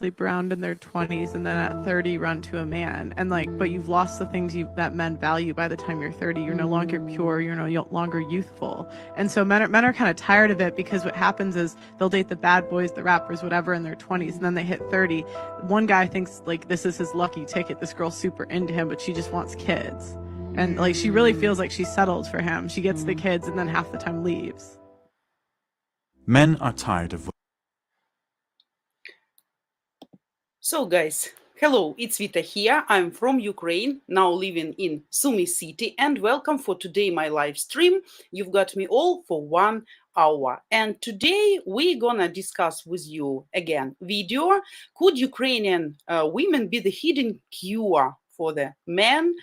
sleep around in their 20s and then at 30 run to a man, and like, but you've lost the things that men value by the time you're 30. You're no longer pure, you're no longer youthful. And so men are kind of tired of it, because what happens is they'll date the bad boys, the rappers, whatever, in their 20s, and then they hit 30. One guy thinks like this is his lucky ticket, this girl's super into him, but she just wants kids, and like she really feels like she's settled for him. She gets the kids and then half the time leaves. Men are tired of... So guys, hello, it's Vita here. I'm from Ukraine, now living in Sumy city, and welcome for today my live stream. You've got me all for 1 hour. And today we're gonna discuss with you again video. Could Ukrainian women be the hidden cure for the men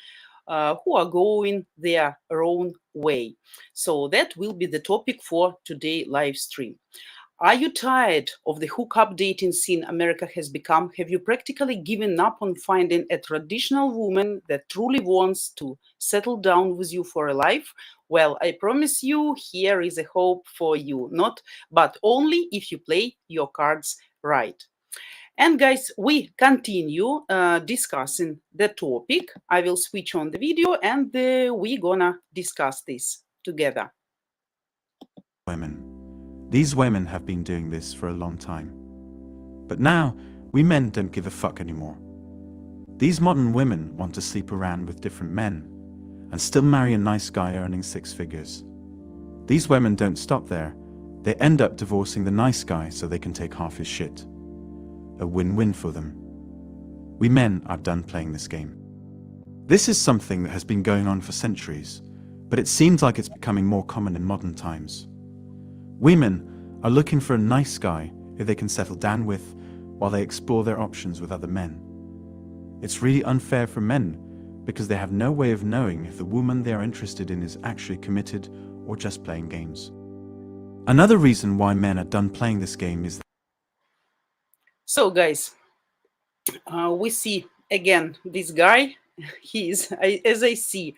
who are going their own way? So that will be the topic for today live stream. Are you tired of the hookup dating scene America has become? Have you practically given up on finding a traditional woman that truly wants to settle down with you for a life? Well, I promise you, here is a hope for you, but only if you play your cards right. And guys, we continue discussing the topic. I will switch on the video and we're gonna discuss this together. women. These women have been doing this for a long time. But now, we men don't give a fuck anymore. These modern women want to sleep around with different men and still marry a nice guy earning 6 figures. These women don't stop there. They end up divorcing the nice guy so they can take half his shit. A win-win for them. We men are done playing this game. This is something that has been going on for centuries, but it seems like it's becoming more common in modern times. Women are looking for a nice guy who they can settle down with while they explore their options with other men. It's really unfair for men because they have no way of knowing if the woman they are interested in is actually committed or just playing games. Another reason why men are done playing this game is... So guys, we see again this guy. As I see,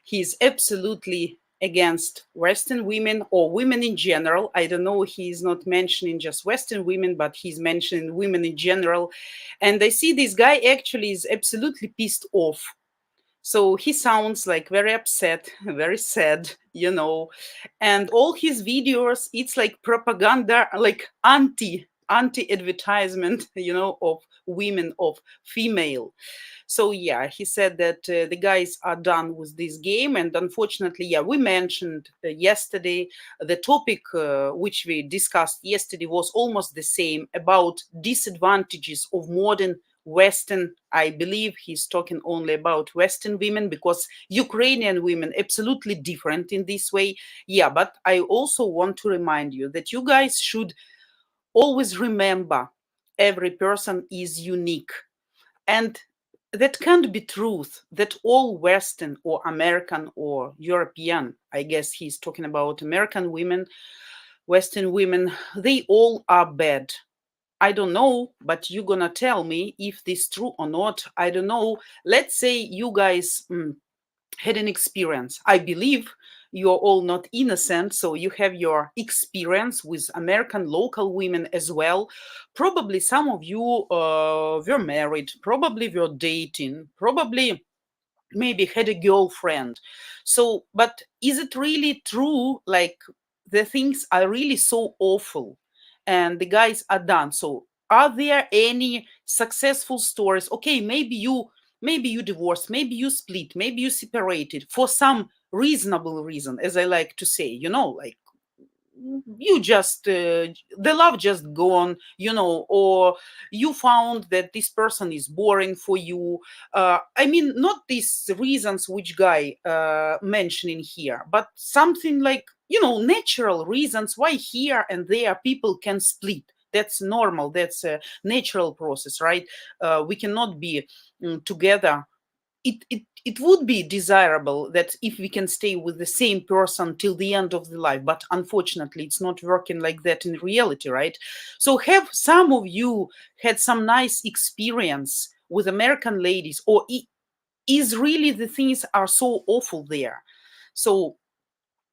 he's absolutely against Western women or women in general. I don't know, he's not mentioning just Western women, but he's mentioning women in general. And I see this guy actually is absolutely pissed off. So he sounds like very upset, very sad, you know. And all his videos, it's like propaganda, like anti-advertisement, you know, of women, of female. So yeah, he said that the guys are done with this game. And unfortunately, yeah, we mentioned yesterday, the topic which we discussed yesterday was almost the same, about disadvantages of modern Western. I believe he's talking only about Western women, because Ukrainian women absolutely different in this way. Yeah, but I also want to remind you that you guys should always remember every person is unique. And that can't be truth that all Western or American or European, I guess he's talking about American women, Western women, they all are bad. I don't know, but you're gonna tell me if this is true or not. I don't know. Let's say you guys had an experience. I believe you're all not innocent, so you have your experience with American local women as well. Probably some of you were married, probably were dating, probably maybe had a girlfriend. So, but is it really true? Like, the things are really so awful and the guys are done. So are there any successful stories? Okay, maybe you divorced, maybe you split, maybe you separated for some reasonable reason, as I like to say, you know, like you just the love just gone, you know, or you found that this person is boring for you. I mean, not these reasons which guy mentioning here, but something like, you know, natural reasons why here and there people can split. That's normal, that's a natural process, right? We cannot be together. It would be desirable that if we can stay with the same person till the end of the life, but unfortunately it's not working like that in reality, right? So have some of you had some nice experience with American ladies, or is really the things are so awful there? So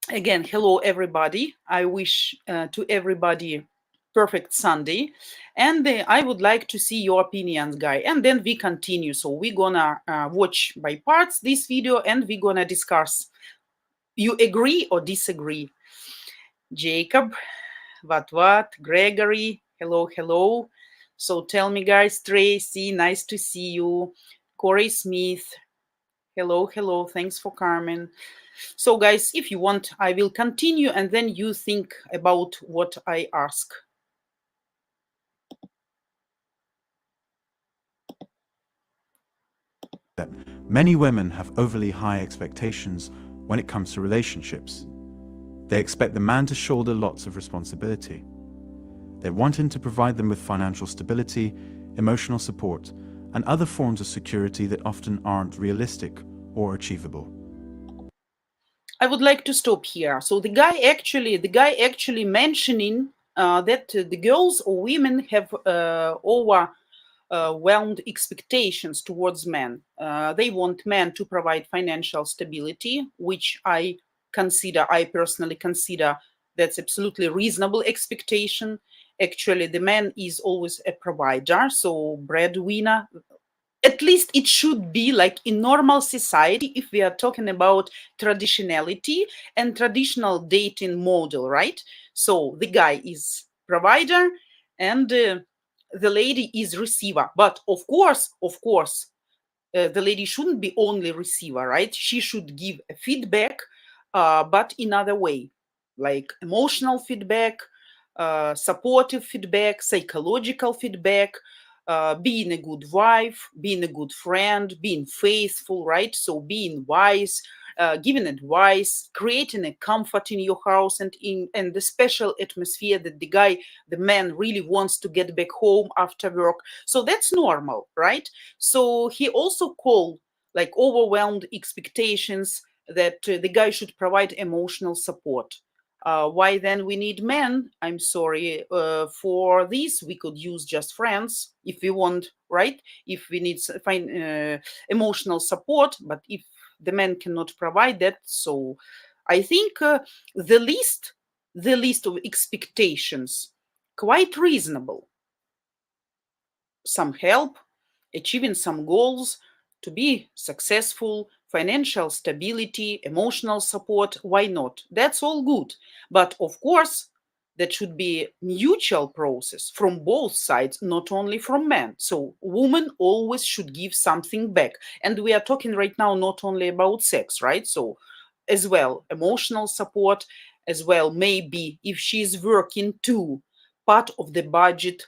again, hello everybody. I wish to everybody perfect Sunday. And I would like to see your opinions, guy. And then we continue. So we're gonna watch by parts this video and we're gonna discuss. You agree or disagree? Jacob, what? Gregory, hello, hello. So tell me, guys. Tracy, nice to see you. Corey Smith, hello, hello. Thanks for coming. So, guys, if you want, I will continue and then you think about what I ask. That many women have overly high expectations when it comes to relationships. They expect the man to shoulder lots of responsibility. They want him to provide them with financial stability, emotional support, and other forms of security that often aren't realistic or achievable. I would like to stop here. So the guy actually mentioning that the girls or women have overwhelmed expectations towards men. They want men to provide financial stability, which I personally consider that's absolutely reasonable expectation. Actually, the man is always a provider, so breadwinner. At least it should be like in normal society if we are talking about traditionality and traditional dating model, right? So the guy is provider and the lady is receiver. But of course, the lady shouldn't be only receiver, right? She should give a feedback, but in other way, like emotional feedback, supportive feedback, psychological feedback, being a good wife, being a good friend, being faithful, right? So being wise, giving advice, creating a comfort in your house and the special atmosphere that the man really wants to get back home after work. So that's normal, right? So he also called like overwhelmed expectations that the guy should provide emotional support. Why then we need men? I'm sorry. For this, we could use just friends if we want, right? If we need emotional support, but if the man cannot provide that, so I think the list of expectations quite reasonable. Some help, achieving some goals, to be successful, financial stability, emotional support, why not? That's all good. But of course, that should be mutual process from both sides, not only from men. So women always should give something back. And we are talking right now not only about sex, right? So as well, emotional support, as well, maybe if she's working too, part of the budget,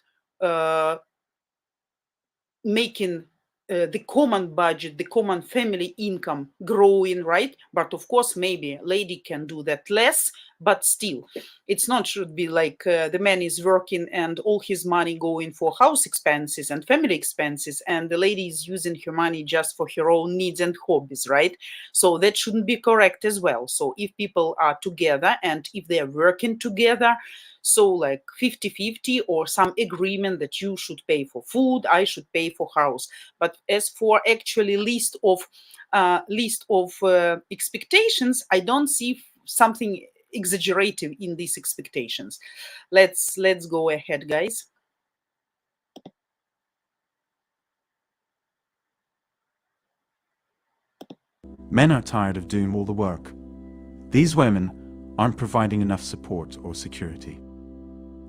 making the common budget, the common family income growing, right? But of course, maybe lady can do that less, but still, it's not should be like the man is working and all his money going for house expenses and family expenses, and the lady is using her money just for her own needs and hobbies, right? So that shouldn't be correct as well. So if people are together and if they are working together, so like 50-50 or some agreement that you should pay for food, I should pay for house. But as for actually list of expectations, I don't see something exaggerative in these expectations. Let's go ahead, guys. Men are tired of doing all the work. These women aren't providing enough support or security.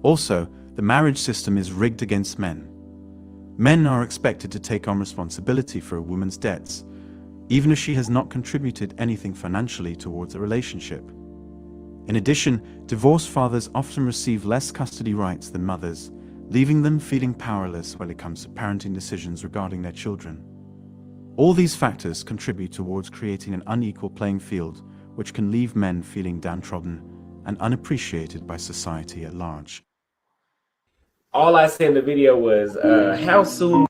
Also, the marriage system is rigged against men. Men are expected to take on responsibility for a woman's debts, even if she has not contributed anything financially towards a relationship. In addition, divorced fathers often receive less custody rights than mothers, leaving them feeling powerless when it comes to parenting decisions regarding their children. All these factors contribute towards creating an unequal playing field, which can leave men feeling downtrodden and unappreciated by society at large. All I said in the video was, how soon?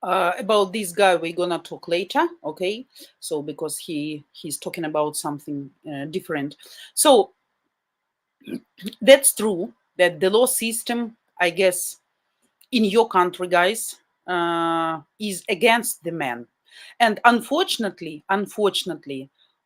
About this guy, we're gonna talk later, okay? So because he's talking about something different. So that's true that the law system, I guess, in your country, guys, is against the man. And unfortunately,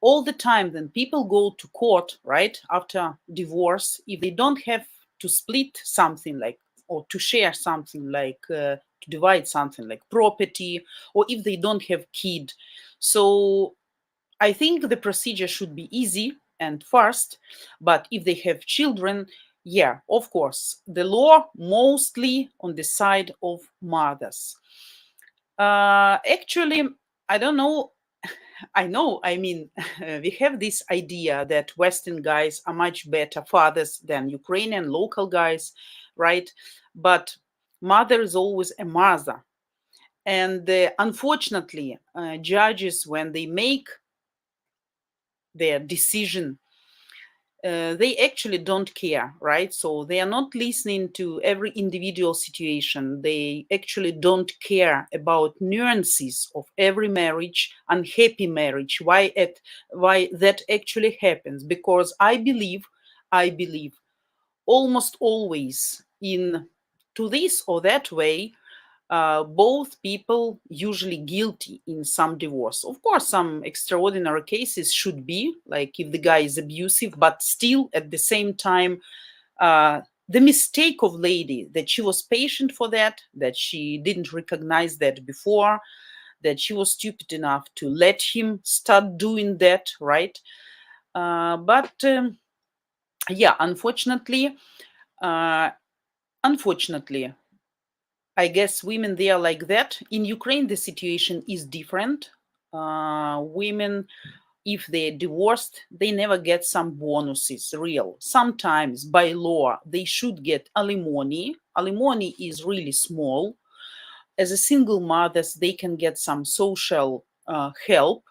all the time then people go to court, right, after divorce, if they don't have to split something like, or to share something like, to divide something like property, or if they don't have kid. So I think the procedure should be easy and fast, but if they have children, yeah, of course, the law mostly on the side of mothers. Actually, I don't know. I mean, we have this idea that Western guys are much better fathers than Ukrainian local guys, right? But mother is always a mother. And unfortunately, judges, when they make their decision, they actually don't care, right? So they are not listening to every individual situation. They actually don't care about nuances of every marriage, unhappy marriage, why that actually happens. Because I believe almost always in to this or that way, both people usually guilty in some divorce. Of course, some extraordinary cases should be, like if the guy is abusive, but still at the same time, the mistake of lady that she was patient for that she didn't recognize that before, that she was stupid enough to let him start doing that, right? But yeah, uh, unfortunately, I guess women they are like that. In Ukraine, the situation is different. Women, if they're divorced, they never get some bonuses, real. Sometimes by law, they should get alimony. Alimony is really small. As a single mothers, they can get some social help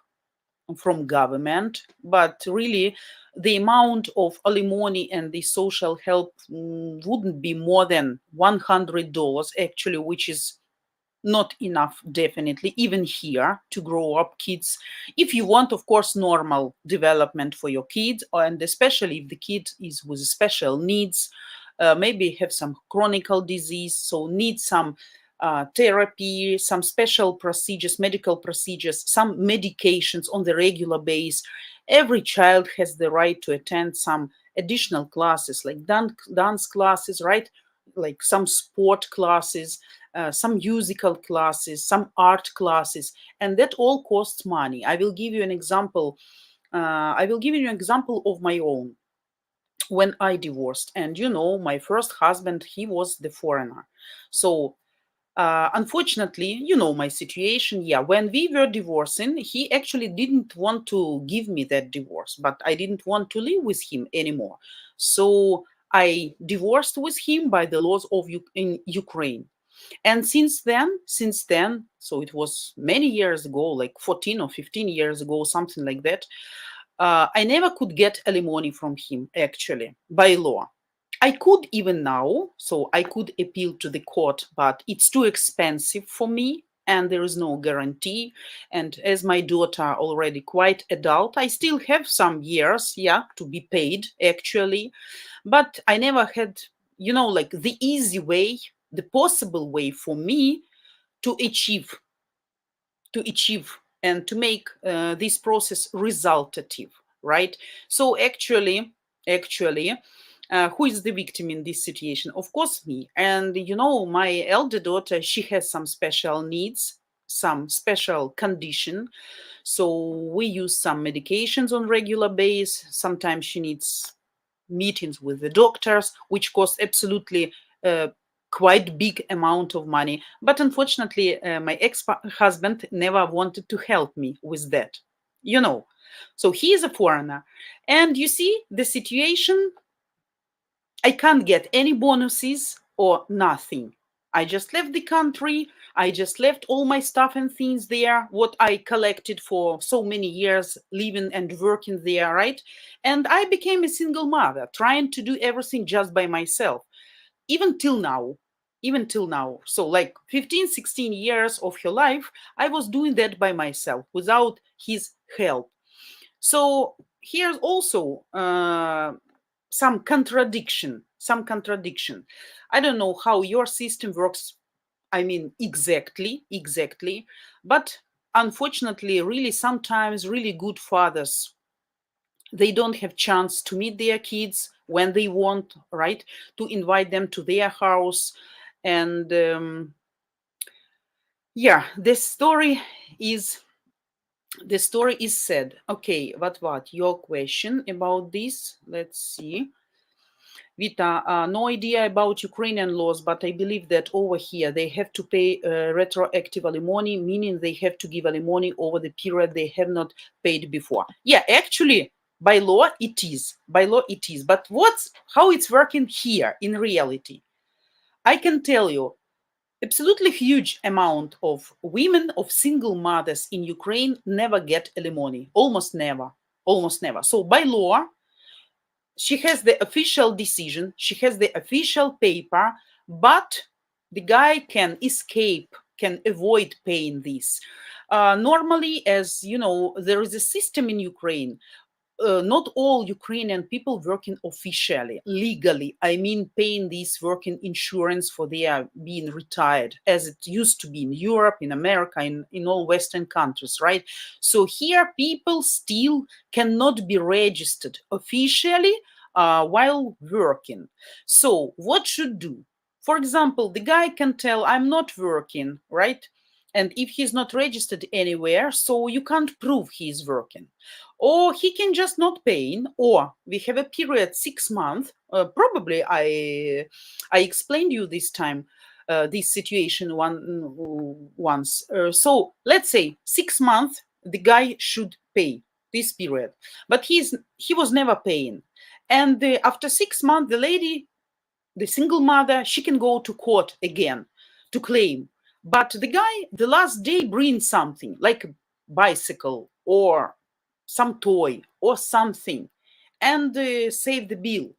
from government, but really the amount of alimony and the social help wouldn't be more than $100 actually, which is not enough, definitely, even here, to grow up kids. If you want, of course, normal development for your kids, and especially if the kid is with special needs, maybe have some chronic disease, so need some therapy, some special procedures, medical procedures, some medications on the regular basis. Every child has the right to attend some additional classes, like dance classes, right? Like some sport classes, some musical classes, some art classes, and that all costs money. I will give you an example. I will give you an example of my own. When I divorced, and my first husband, he was the foreigner. So unfortunately, my situation. Yeah, when we were divorcing, he actually didn't want to give me that divorce, but I didn't want to live with him anymore. So I divorced with him by the laws of in Ukraine. And since then, so it was many years ago, like 14 or 15 years ago, something like that, I never could get alimony from him, actually, by law. I could even now, so I could appeal to the court, but it's too expensive for me and there is no guarantee. And as my daughter already quite adult, I still have some years, yeah, to be paid actually. But I never had, like the easy way, the possible way for me to achieve and to make this process resultative, right? So actually, who is the victim in this situation? Of course, me. And my elder daughter, she has some special needs, some special condition. So we use some medications on regular basis. Sometimes she needs meetings with the doctors, which cost absolutely quite big amount of money. But unfortunately, my ex-husband never wanted to help me with that. So he is a foreigner, and you see the situation. I can't get any bonuses or nothing. I just left the country. I just left all my stuff and things there, what I collected for so many years living and working there, right? And I became a single mother, trying to do everything just by myself, even till now. Even till now. So, like 15, 16 years of her life, I was doing that by myself without his help. So, here's also some contradiction. I don't know how your system works, I mean, exactly, but unfortunately, really, sometimes really good fathers, they don't have chance to meet their kids when they want, right? To invite them to their house. And yeah, the story is sad. Okay, what? Your question about this? Let's see. Vita, no idea about Ukrainian laws, but I believe that over here they have to pay retroactive alimony, meaning they have to give alimony over the period they have not paid before. Yeah, actually, by law it is. By law it is. But how it's working here in reality? I can tell you, absolutely huge amount of women, of single mothers in Ukraine never get alimony. Almost never. Almost never. So by law, she has the official decision, she has the official paper, but the guy can escape, can avoid paying this. Normally, as you know, there is a system in Ukraine. Not all Ukrainian people working officially, legally. I mean, paying this working insurance for their being retired, as it used to be in Europe, in America, in all Western countries, right? So here, people still cannot be registered officially while working. So what should do? For example, the guy can tell, I'm not working, right? And if he's not registered anywhere, so you can't prove he's working. Or he can just not pay, or we have a period 6 months. Probably I explained you this time this situation once. So let's say 6 months the guy should pay this period, but he was never paying. And after 6 months, the lady, the single mother, she can go to court again to claim. But the guy, the last day, brings something like a bicycle or some toy or something and save the bill.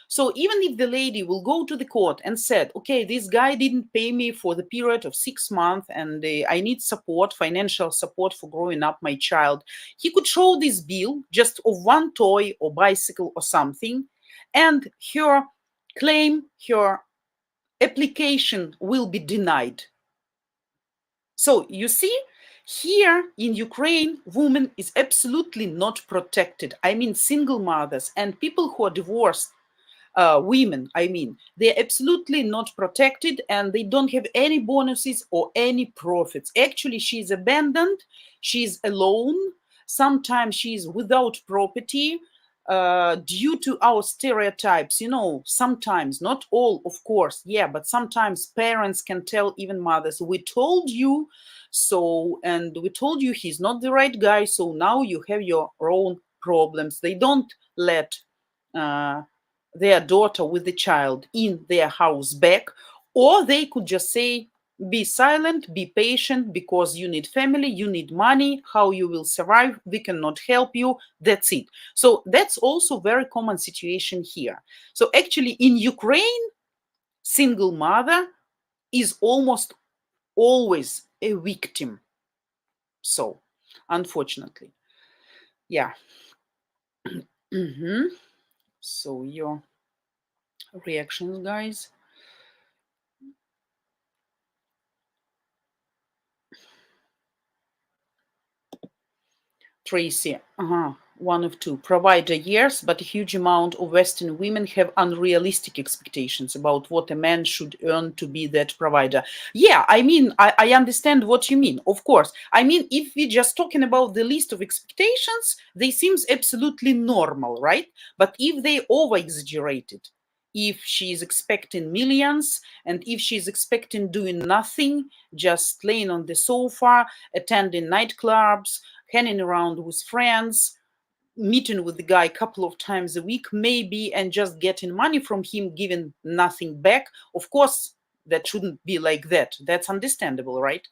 So even if the lady will go to the court and said, okay, this guy didn't pay me for the period of 6 months and I need support, financial support for growing up my child, he could show this bill just of one toy or bicycle or something, and her claim, her application will be denied. So you see, here in Ukraine, women is absolutely not protected. I mean, single mothers and people who are divorced, women, I mean, they're absolutely not protected and they don't have any bonuses or any profits. Actually, she's abandoned, she's alone, sometimes she's without property. Due to our stereotypes, you know, sometimes, not all, of course, yeah, but sometimes parents can tell even mothers, we told you so, and we told you he's not the right guy, so now you have your own problems. They don't let their daughter with the child in their house back, or they could just say, be silent, be patient, because you need family, you need money, how you will survive, we cannot help you, that's it. So that's also very common situation here. So actually in Ukraine, single mother is almost always a victim. So unfortunately, yeah. So your reactions, guys. Tracy, one of two. Provider, yes, but a huge amount of Western women have unrealistic expectations about what a man should earn to be that provider. Yeah, I mean, I understand what you mean, of course. I mean, if we're just talking about the list of expectations, they seems absolutely normal, right? But if they over-exaggerated, if she's expecting millions and if she's expecting doing nothing, just laying on the sofa, attending nightclubs, hanging around with friends, meeting with the guy a couple of times a week, maybe, and just getting money from him, giving nothing back. Of course, that shouldn't be like that. That's understandable, right?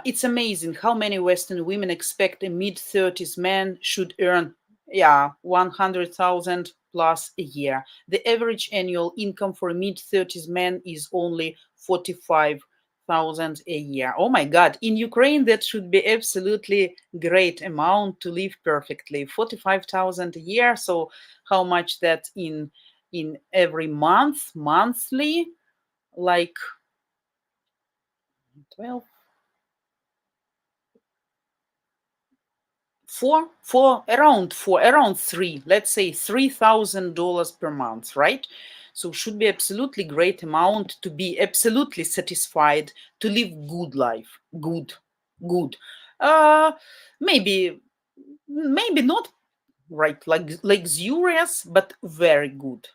It's amazing how many Western women expect a mid-30s man should earn, 100,000 plus a year. The average annual income for a mid-30s man is only 45,000 a year. Oh my God! In Ukraine, that should be absolutely great amount to live perfectly. 45,000 a year. So how much that in every month, monthly, like 12. around three, let's say $3,000 per month, right? So should be absolutely great amount to be absolutely satisfied, to live good life, good. uh maybe not right like luxurious, but very good.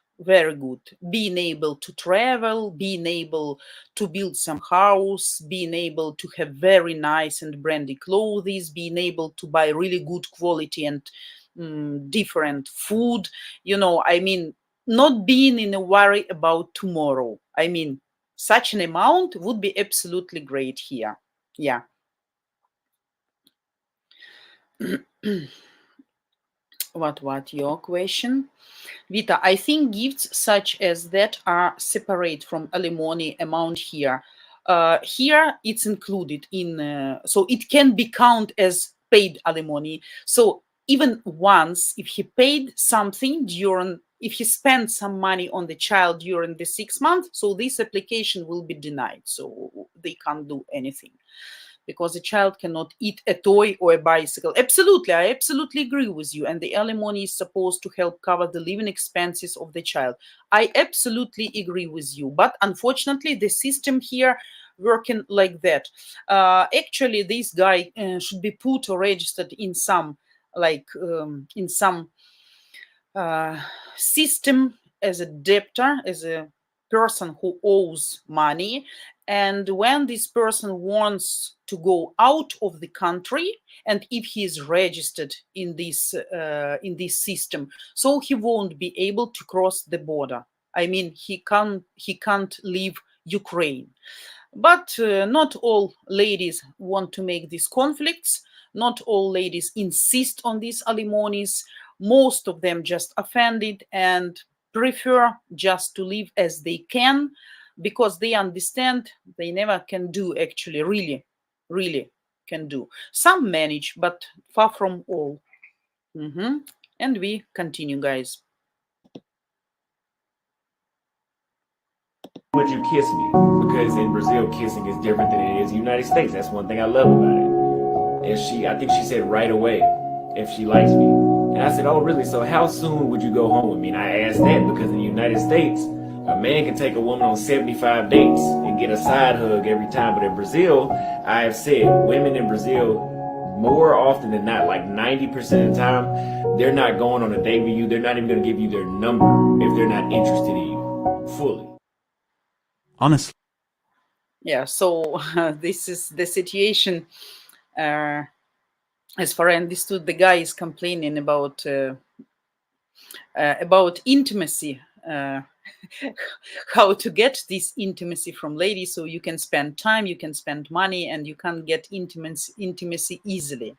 Being able to travel, being able to build some house, being able to have very nice and brandy clothes, being able to buy really good quality and different food, I mean, not being in a worry about tomorrow. I mean, such an amount would be absolutely great here. Yeah. What your question? Vita, I think gifts such as that are separate from alimony amount here. Here it's included in, so it can be counted as paid alimony. So even once, if he paid something if he spent some money on the child during the 6 months, so this application will be denied. So they can't do anything, because a child cannot eat a toy or a bicycle. Absolutely, I absolutely agree with you. And the alimony is supposed to help cover the living expenses of the child. I absolutely agree with you. But unfortunately, the system here working like that. Actually, this guy should be put or registered in some in some system as a debtor, as a person who owes money. And when this person wants to go out of the country, and if he is registered in this system, so he won't be able to cross the border. I mean, he can't leave Ukraine. But not all ladies want to make these conflicts. Not all ladies insist on these alimonies. Most of them just offended and prefer just to live as they can, because they understand they never can do, actually, really can do. Some manage, but far from all. And we continue, guys. Would you kiss me? Because in Brazil, kissing is different than it is in the United States. That's one thing I love about it. And I think she said right away, if she likes me. And I said, oh, really? So how soon would you go home with me? And I asked that because in the United States, a man can take a woman on 75 dates and get a side hug every time. But in Brazil, I have said women in Brazil, more often than not, like 90% of the time, they're not going on a date with you. They're not even going to give you their number if they're not interested in you fully. Honestly. Yeah, so this is the situation. As far as I understood, the guy is complaining about intimacy, how to get this intimacy from ladies. So you can spend time, you can spend money, and you can get intimacy easily.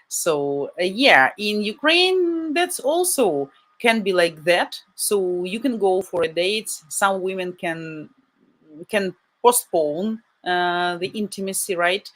So yeah, in Ukraine, that's also can be like that. So you can go for a date. Some women can postpone the intimacy, right?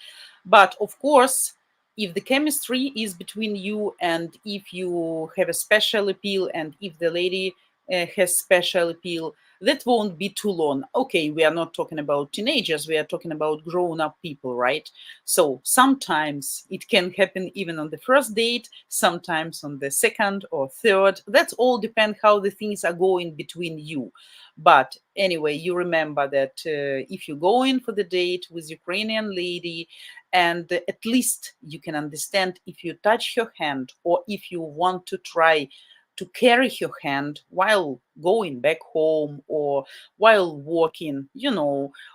But of course, if the chemistry is between you, and if you have a special appeal, and if the lady has special appeal, that won't be too long. Okay, we are not talking about teenagers, we are talking about grown-up people, right? So sometimes it can happen even on the first date, sometimes on the second or third. That all depends how the things are going between you. But anyway, you remember that if you go in for the date with Ukrainian lady, and at least you can understand if you touch her hand, or if you want to try to carry her hand while going back home, or while walking,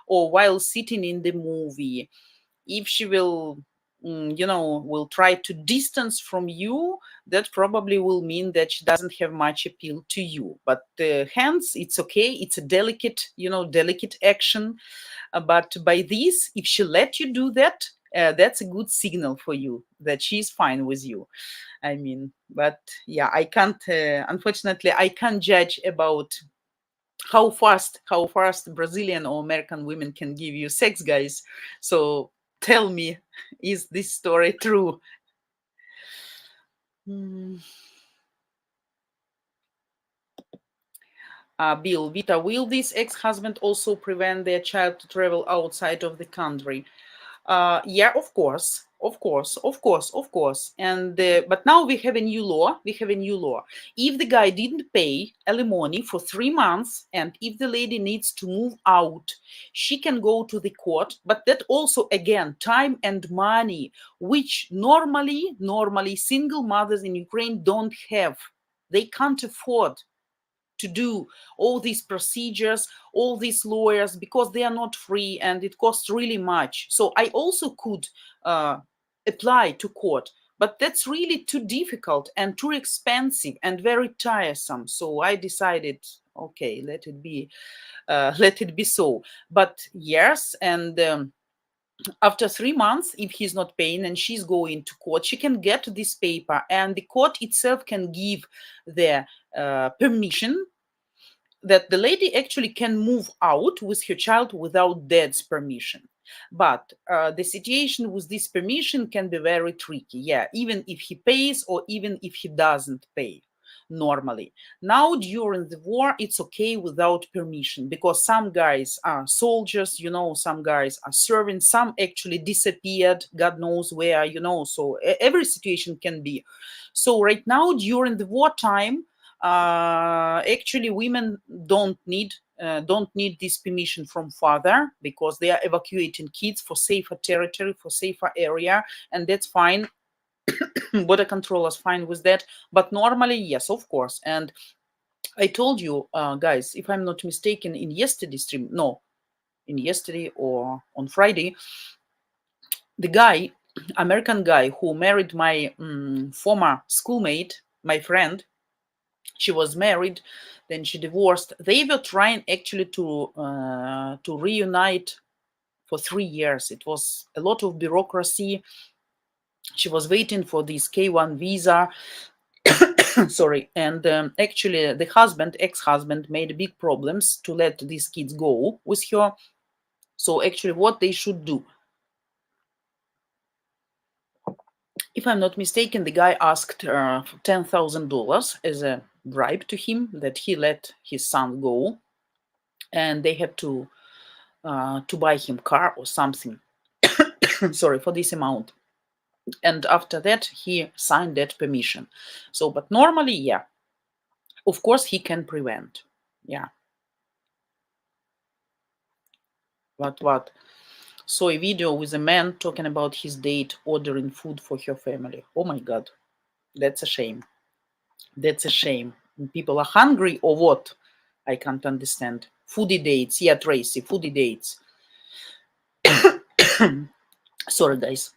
or while sitting in the movie. If she will will try to distance from you, that probably will mean that she doesn't have much appeal to you. But the hands, it's okay, it's a delicate action. But by this, if she let you do that, that's a good signal for you that she's fine with you. I mean, but yeah, I can't, unfortunately, I can't judge about how fast Brazilian or American women can give you sex, guys. So tell me, is this story true? Bill, Vita, will this ex-husband also prevent their child to travel outside of the country? Yeah, of course, of course, of course, of course. And but now we have a new law. We have a new law. If the guy didn't pay alimony for 3 months, and if the lady needs to move out, she can go to the court. But that also, again, time and money, which normally single mothers in Ukraine don't have. They can't afford to do all these procedures, all these lawyers, because they are not free and it costs really much. So I also could apply to court, but that's really too difficult and too expensive and very tiresome. So I decided, okay, let it be, so. But yes, and after 3 months, if he's not paying and she's going to court, she can get this paper, and the court itself can give the permission that the lady actually can move out with her child without dad's permission. But the situation with this permission can be very tricky. Yeah, even if he pays or even if he doesn't pay normally. Now, during the war, it's okay without permission, because some guys are soldiers, some guys are serving, some actually disappeared, God knows where, so every situation can be. So right now, during the wartime, actually women don't need this permission from father, because they are evacuating kids for safer territory, for safer area, and that's fine. Border control is fine with that. But normally, yes, of course. And I told you, guys, if I'm not mistaken, in yesterday stream, no, in yesterday or on Friday, the guy, American guy who married my former schoolmate, my friend, she was married, then she divorced. They were trying actually to reunite for 3 years. It was a lot of bureaucracy. She was waiting for this K1 visa. Sorry. And actually the ex-husband made big problems to let these kids go with her. So actually what they should do, if I'm not mistaken, the guy asked $10,000 as a bribe to him that he let his son go, and they had to buy him car or something. Sorry, for this amount. And after that, he signed that permission. So, but normally, yeah, of course, he can prevent. Yeah. What? Saw a video with a man talking about his date ordering food for her family. Oh my God, that's a shame. That's a shame. People are hungry or what? I can't understand. Foodie dates. Yeah, Tracy, foodie dates. Sorry, guys.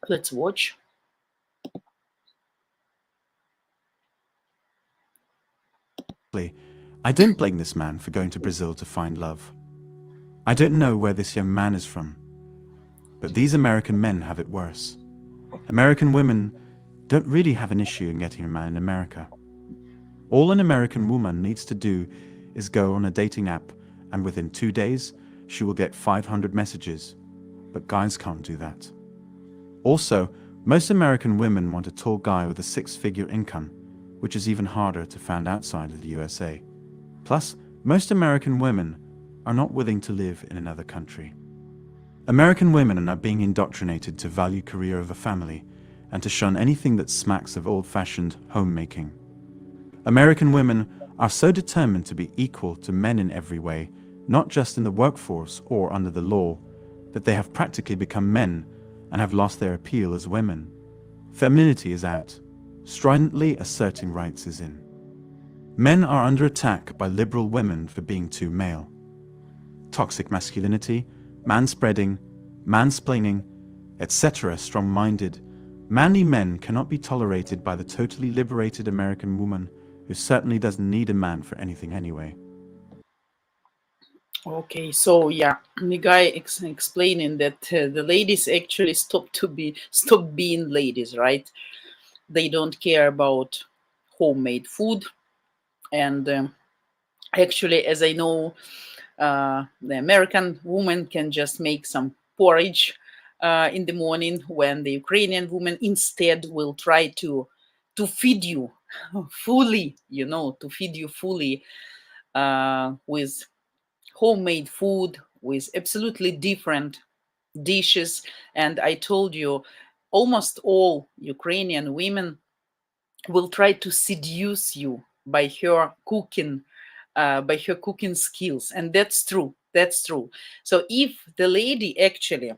Let's watch. I don't blame this man for going to Brazil to find love. I don't know where this young man is from, but these American men have it worse. American women don't really have an issue in getting a man in America. All an American woman needs to do is go on a dating app, and within 2 days, she will get 500 messages. But guys can't do that. Also, most American women want a tall guy with a 6-figure income, which is even harder to find outside of the USA. Plus, most American women are not willing to live in another country. American women are now being indoctrinated to value career over family and to shun anything that smacks of old-fashioned homemaking. American women are so determined to be equal to men in every way, not just in the workforce or under the law, that they have practically become men and have lost their appeal as women. Femininity is out. Stridently asserting rights is in. Men are under attack by liberal women for being too male. Toxic masculinity, manspreading, mansplaining, etc. strong-minded, manly men cannot be tolerated by the totally liberated American woman who certainly doesn't need a man for anything anyway. Okay, so yeah, the guy explaining that the ladies actually stop being ladies, right? They don't care about homemade food, and actually, as I know, the American woman can just make some porridge in the morning, when the Ukrainian woman instead will try to feed you fully, to feed you fully with homemade food, with absolutely different dishes. And I told you, almost all Ukrainian women will try to seduce you by her cooking skills, and that's true. That's true. So if the lady actually,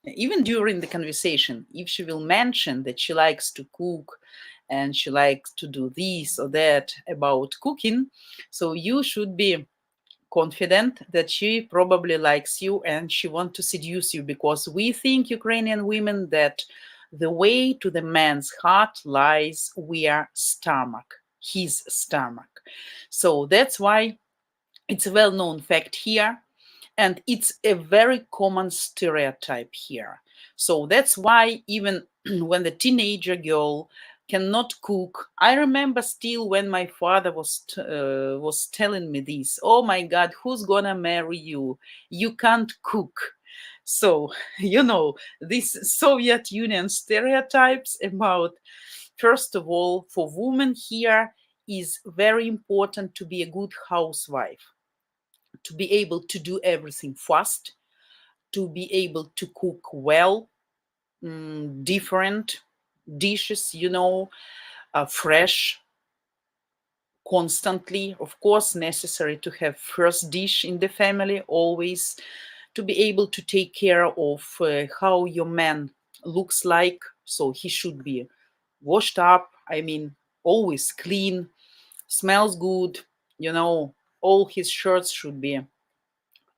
even during the conversation, if she will mention that she likes to cook and she likes to do this or that about cooking, so you should be confident that she probably likes you and she wants to seduce you, because we think, Ukrainian women, that the way to the man's heart lies via stomach, his stomach. So that's why it's a well-known fact here, and it's a very common stereotype here. So that's why even when the teenager girl cannot cook, I remember still when my father was telling me this, oh my God, who's gonna marry you, you can't cook. So these Soviet Union stereotypes about, first of all, for women here is very important to be a good housewife, to be able to do everything fast, to be able to cook well, different dishes, fresh, constantly. Of course, necessary to have first dish in the family, always to be able to take care of how your man looks like. So he should be washed up, I mean, always clean, smells good, all his shirts should be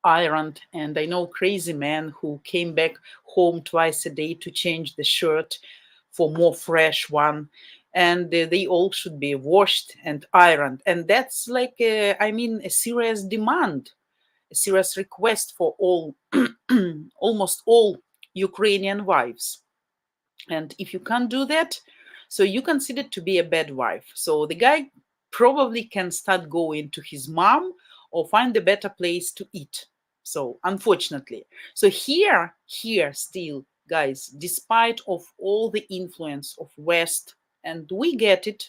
ironed. And I know crazy men who came back home twice a day to change the shirt for more fresh one, and they all should be washed and ironed. And that's like a serious demand, a serious request for all almost all Ukrainian wives. And if you can't do that, so you consider to be a bad wife. So the guy probably can start going to his mom or find a better place to eat. So unfortunately, so here still, guys, despite of all the influence of West, and we get it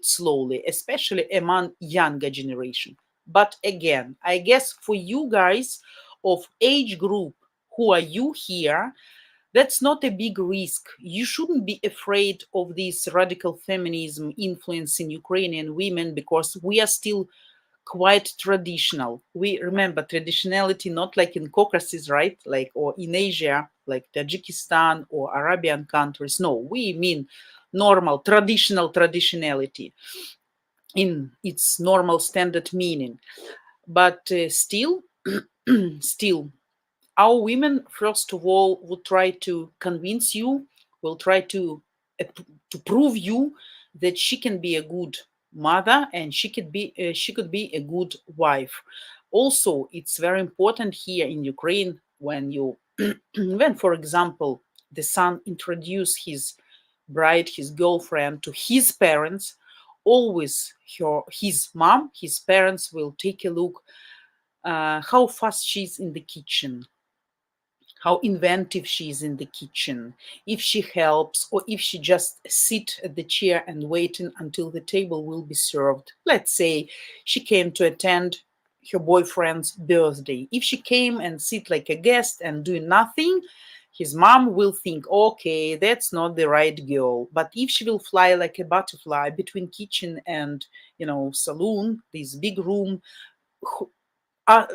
slowly, especially among younger generation. But again, I guess for you guys of age group who are you here, that's not a big risk. You shouldn't be afraid of this radical feminism influencing Ukrainian women, because we are still quite traditional. We remember traditionality, not like in Caucasus, right? Like, or in Asia, like Tajikistan or Arabian countries. No, we mean normal, traditional traditionality in its normal standard meaning. But still, still, our women, first of all, will try to convince you, will try to prove you that she can be a good mother and she could be a good wife. Also, it's very important here in Ukraine when you when, for example, the son introduce his bride, his girlfriend to his parents, always his mom, his parents will take a look how fast she's in the kitchen, how inventive she is in the kitchen, if she helps or if she just sit at the chair and waiting until the table will be served. Let's say she came to attend her boyfriend's birthday. If she came and sit like a guest and do nothing, his mom will think, okay, that's not the right girl. But if she will fly like a butterfly between kitchen and, saloon, this big room, uh,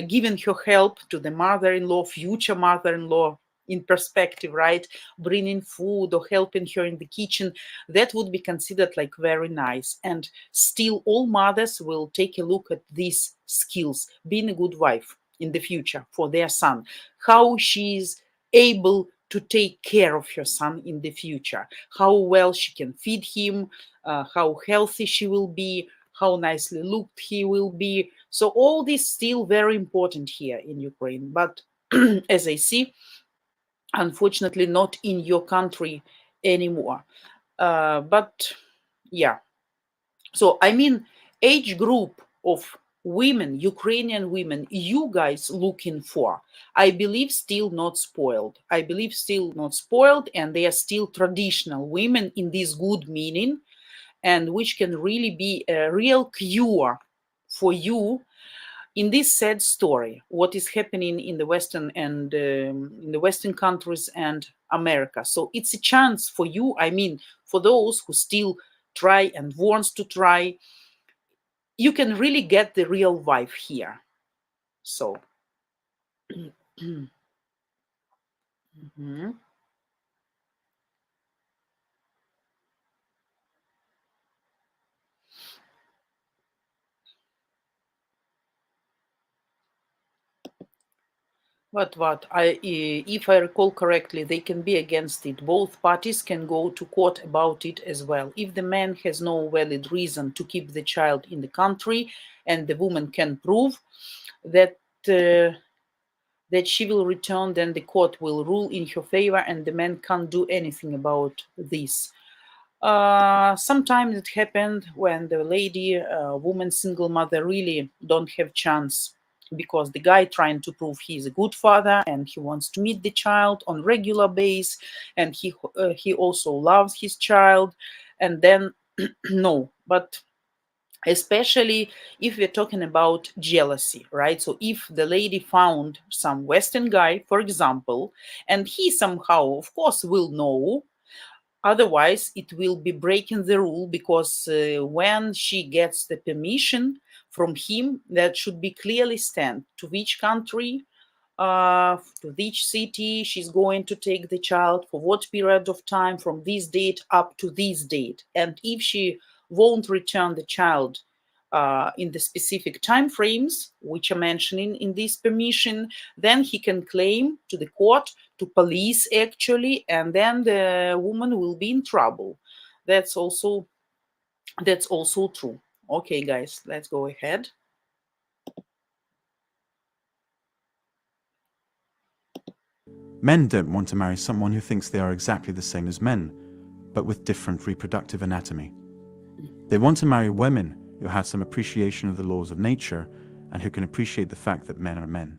giving her help to the mother-in-law, future mother-in-law, in perspective, right? Bringing food or helping her in the kitchen, that would be considered like very nice. And still, all mothers will take a look at these skills, being a good wife in the future for their son, how she's able to take care of her son in the future, how well she can feed him, how healthy she will be, how nicely looked he will be. So all this still very important here in Ukraine. But as I see, unfortunately, not in your country anymore. But yeah. So I mean, age group of women, Ukrainian women, you guys looking for, I believe still not spoiled. I believe still not spoiled, and they are still traditional women in this good meaning, and which can really be a real cure for you in this sad story, what is happening in the Western and in the Western countries and America. So it's a chance for you, I mean, for those who still try and wants to try, you can really get the real vibe here. So Mhm. What if I recall correctly, they can be against it. Both parties can go to court about it as well. If the man has no valid reason to keep the child in the country, and the woman can prove that that she will return, then the court will rule in her favor, and the man can't do anything about this. Sometimes it happened when the lady, woman, single mother really don't have chance, because the guy trying to prove he's a good father and he wants to meet the child on regular basis, and he also loves his child, and then no. But especially if we're talking about jealousy, right? So if the lady found some Western guy, for example, and he somehow, of course, will know. Otherwise, it will be breaking the rule, because when she gets the permission from him, that should be clearly stand to which country, to which city she's going to take the child, for what period of time, from this date up to this date. And if she won't return the child in the specific time frames which are mentioned in this permission, then he can claim to the court, to police actually, and then the woman will be in trouble. That's also true. Okay, guys, let's go ahead. Men don't want to marry someone who thinks they are exactly the same as men, but with different reproductive anatomy. They want to marry women who have some appreciation of the laws of nature and who can appreciate the fact that men are men.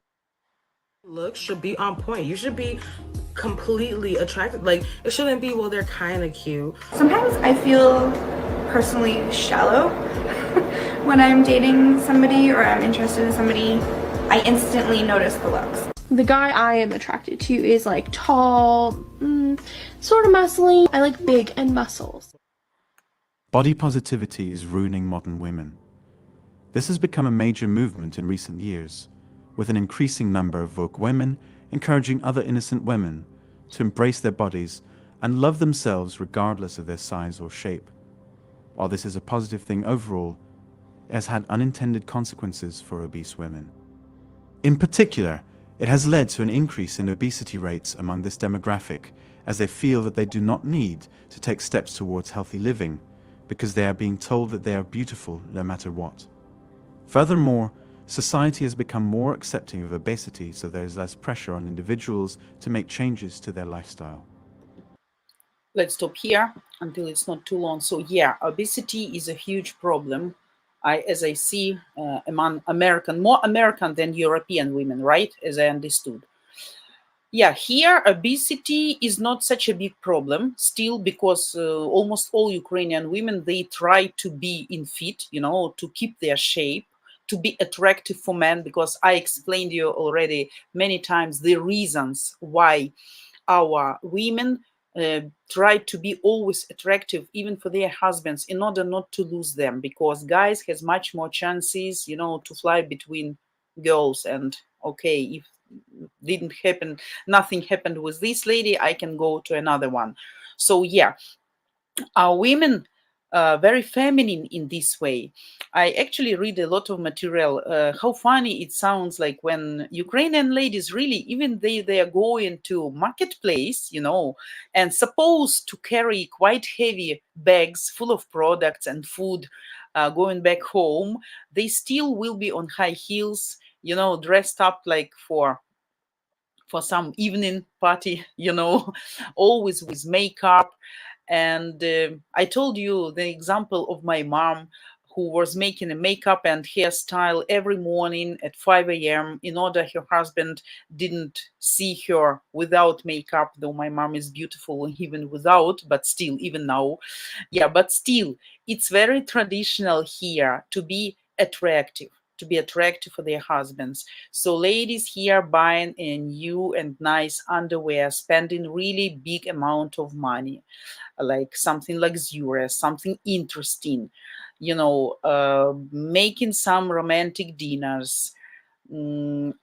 Looks should be on point. You should be completely attracted. Like, it shouldn't be, well, they're kind of cute. Sometimes I feel personally shallow when I'm dating somebody or I'm interested in somebody. I instantly notice the looks. The guy I am attracted to is like tall, sort of muscly. I like big and muscles. Body positivity is ruining modern women. This has become a major movement in recent years, with an increasing number of woke women encouraging other innocent women to embrace their bodies and love themselves regardless of their size or shape. While this is a positive thing overall, it has had unintended consequences for obese women. In particular, it has led to an increase in obesity rates among this demographic, as they feel that they do not need to take steps towards healthy living because they are being told that they are beautiful no matter what. Furthermore, society has become more accepting of obesity, so there is less pressure on individuals to make changes to their lifestyle. Let's stop here until it's not too long. So yeah, obesity is a huge problem. As I see among more American than European women, right? As I understood. Yeah, here obesity is not such a big problem still, because almost all Ukrainian women, they try to be in fit, to keep their shape, to be attractive for men, because I explained you already many times the reasons why our women try to be always attractive even for their husbands, in order not to lose them, because guys has much more chances, to fly between girls. And okay, if nothing happened with this lady, I can go to another one. So yeah, our women very feminine in this way. I actually read a lot of material. How funny it sounds like when Ukrainian ladies really, even they are going to marketplace, and supposed to carry quite heavy bags full of products and food, going back home, they still will be on high heels, dressed up like for some evening party, always with makeup. And I told you the example of my mom, who was making a makeup and hairstyle every morning at 5 a.m. in order her husband didn't see her without makeup, though my mom is beautiful even without, but still, even now. Yeah, but still, it's very traditional here to be attractive, to be attractive for their husbands. So ladies here buying a new and nice underwear, spending really big amount of money, like something luxurious, something interesting, making some romantic dinners,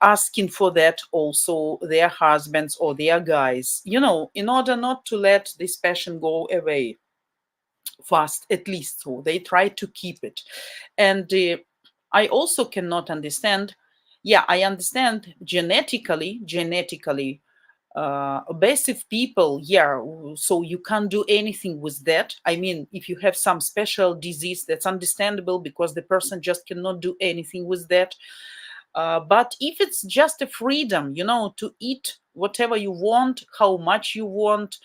asking for that also their husbands or their guys, in order not to let this passion go away fast, at least. So they try to keep it. And I also cannot understand. Yeah, I understand genetically, obsessive people, yeah, so you can't do anything with that. I mean, if you have some special disease, that's understandable, because the person just cannot do anything with that. But if it's just a freedom, to eat whatever you want, how much you want,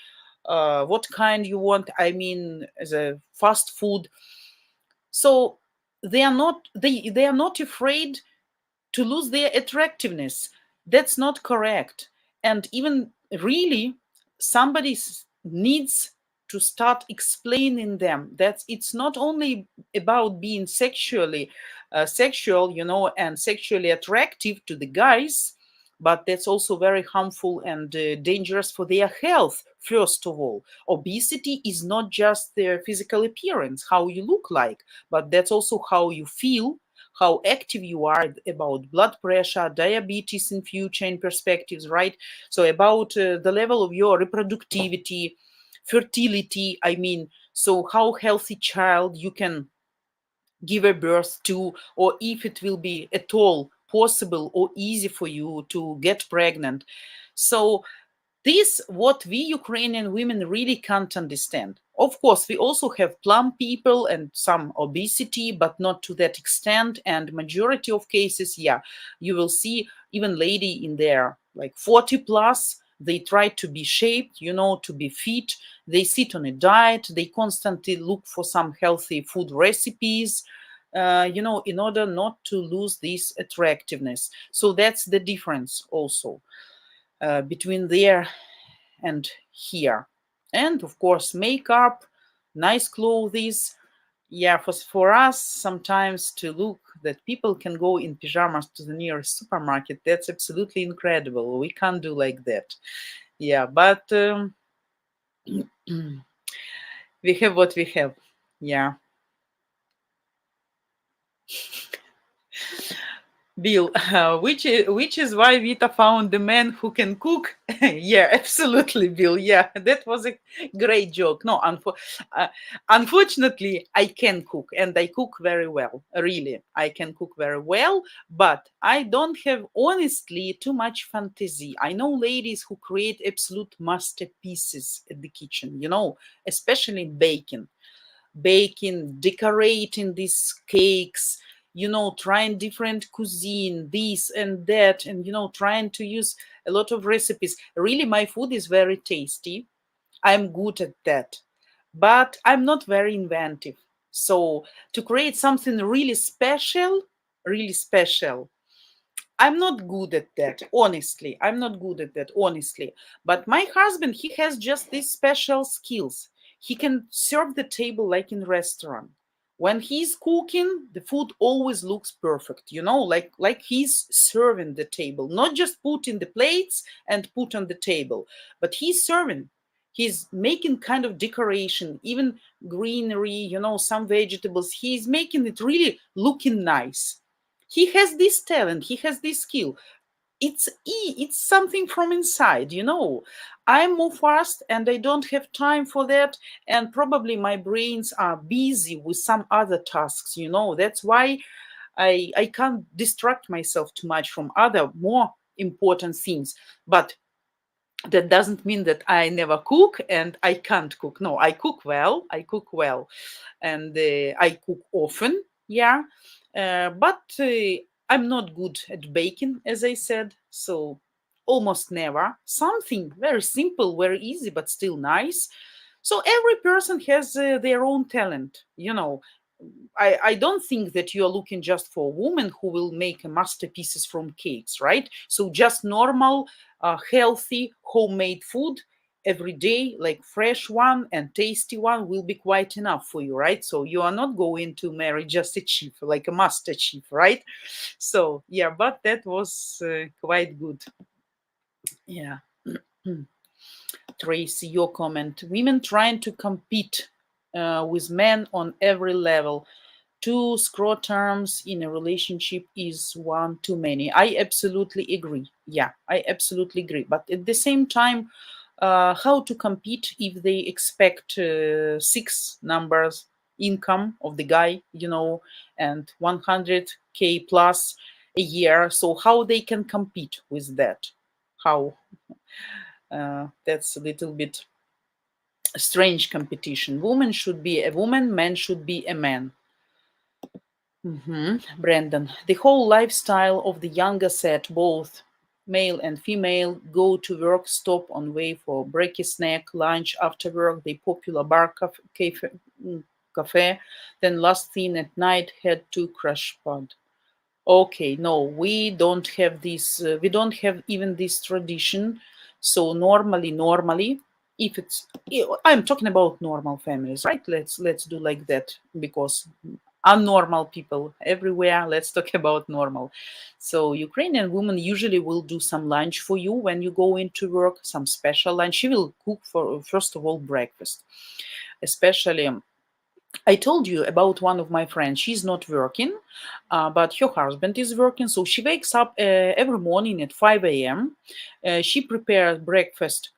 what kind you want, I mean, as a fast food, so they are not afraid to lose their attractiveness. That's not correct. And even really, somebody needs to start explaining them that it's not only about being sexual, and sexually attractive to the guys, but that's also very harmful and dangerous for their health. First of all, obesity is not just their physical appearance, how you look like, but that's also how you feel, how active you are, about blood pressure, diabetes in future, in perspectives, right? So about the level of your reproductivity, fertility, I mean, so how healthy child you can give a birth to, or if it will be at all possible or easy for you to get pregnant. So this what we Ukrainian women really can't understand. Of course, we also have plump people and some obesity, but not to that extent. And majority of cases, yeah, you will see even lady in their like 40 plus, they try to be shaped, to be fit. They sit on a diet. They constantly look for some healthy food recipes, in order not to lose this attractiveness. So that's the difference also. Between there and here. And of course, makeup, nice clothes. Yeah, for us, sometimes to look that people can go in pajamas to the nearest supermarket, that's absolutely incredible. We can't do like that. Yeah, but we have what we have. Yeah. Bill, which is why Vita found the man who can cook. Yeah, absolutely, Bill. Yeah, that was a great joke. No, unfortunately, I can cook, and I cook very well. Really, I can cook very well, but I don't have, honestly, too much fantasy. I know ladies who create absolute masterpieces at the kitchen. Especially baking, decorating these cakes, trying different cuisine, this and that, and, trying to use a lot of recipes. Really, my food is very tasty. I'm good at that, but I'm not very inventive. So to create something really special, I'm not good at that, honestly. I'm not good at that, honestly. But my husband, he has just these special skills. He can serve the table like in restaurant. When he's cooking, the food always looks perfect, like he's serving the table, not just put in the plates and put on the table, but he's serving. He's making kind of decoration, even greenery, some vegetables. He's making it really looking nice. He has this talent, he has this skill. It's something from inside. I'm more fast and I don't have time for that, and probably my brains are busy with some other tasks. That's why I can't distract myself too much from other more important things. But that doesn't mean that I never cook and I can't cook. No, I cook well. And I cook often. Yeah. But I'm not good at baking, as I said. So almost never. Something very simple, very easy, but still nice. So every person has their own talent. I don't think that you're looking just for a woman who will make masterpieces from cakes, right? So just normal, healthy, homemade food every day, like fresh one and tasty one will be quite enough for you, right? So you are not going to marry just a chief, like a master chief, right? So yeah, but that was quite good. Yeah. Tracy, your comment. Women trying to compete with men on every level. Two scrotums in a relationship is one too many. I absolutely agree. Yeah, I absolutely agree. But at the same time, how to compete if they expect six numbers income of the guy, and 100K plus a year? So how they can compete with that? How? That's a little bit strange competition. Woman should be a woman, man should be a man. Brandon, the whole lifestyle of the younger set, both male and female, go to work, stop on way for breaky snack, lunch, after work, the popular bar cafe, then last thing at night head to crash pad. Okay, no, we don't have this. We don't have even this tradition. So normally, if it's, I'm talking about normal families, right? Let's do like that, because unnormal people everywhere. Let's talk about normal. So Ukrainian women usually will do some lunch for you when you go into work, some special lunch. She will cook for first of all breakfast, especially. I told you about one of my friends. She's not working, but her husband is working. So she wakes up every morning at 5 a.m. She prepares breakfast.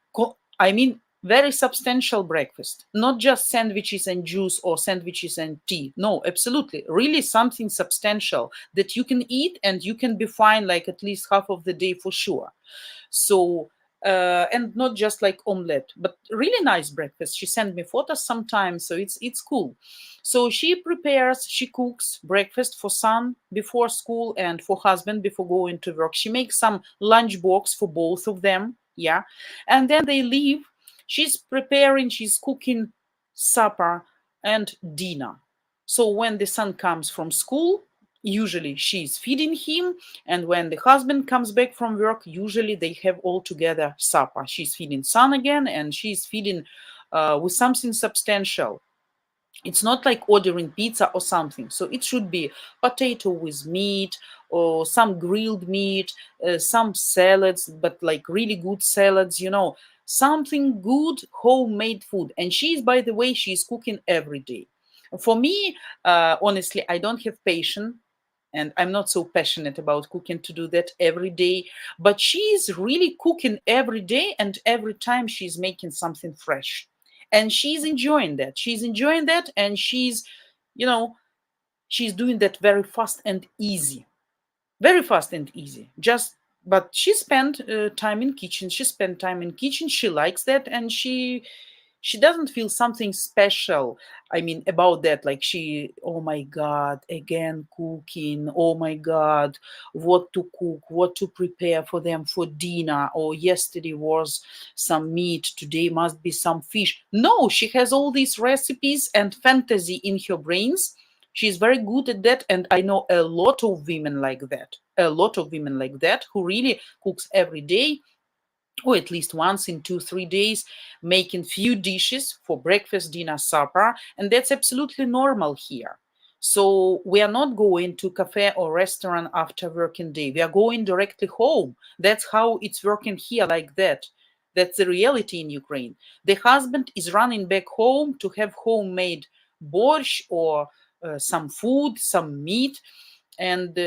I mean, very substantial breakfast, not just sandwiches and juice or sandwiches and tea. No, absolutely. Really something substantial that you can eat and you can be fine like at least half of the day for sure. So and not just like omelette, but really nice breakfast. She sent me photos sometimes, so it's cool. So she cooks breakfast for son before school and for husband before going to work. She makes some lunch box for both of them, yeah, and then they leave. She's cooking supper and dinner. So when the son comes from school, usually she's feeding him, and when the husband comes back from work, usually they have all together supper. She's feeding son again, and she's feeding with something substantial. It's not like ordering pizza or something. So it should be potato with meat or some grilled meat, some salads, but like really good salads, something good homemade food. And she's, by the way, she's cooking every day. For me, honestly, I don't have patience, and I'm not so passionate about cooking to do that every day. But she's really cooking every day, and every time she's making something fresh. And she's enjoying that. And you know, she's doing that very fast and easy. Very fast and easy. But she spent time in kitchen. She spent time in kitchen. She likes that, and she doesn't feel something special, I mean, about that. Like oh my god, again cooking, oh my god, what to cook, what to prepare for them for dinner, or yesterday was some meat, today must be some fish. No, she has all these recipes and fantasy in her brains. She's very good at that, and I know a lot of women like that. A lot of women like that who really cooks every day, or at least once in 2-3 days, making few dishes for breakfast, dinner, supper, and that's absolutely normal here. So we are not going to cafe or restaurant after working day. We are going directly home. That's how it's working here, like that. That's the reality in Ukraine. The husband is running back home to have homemade borscht or some food, some meat, and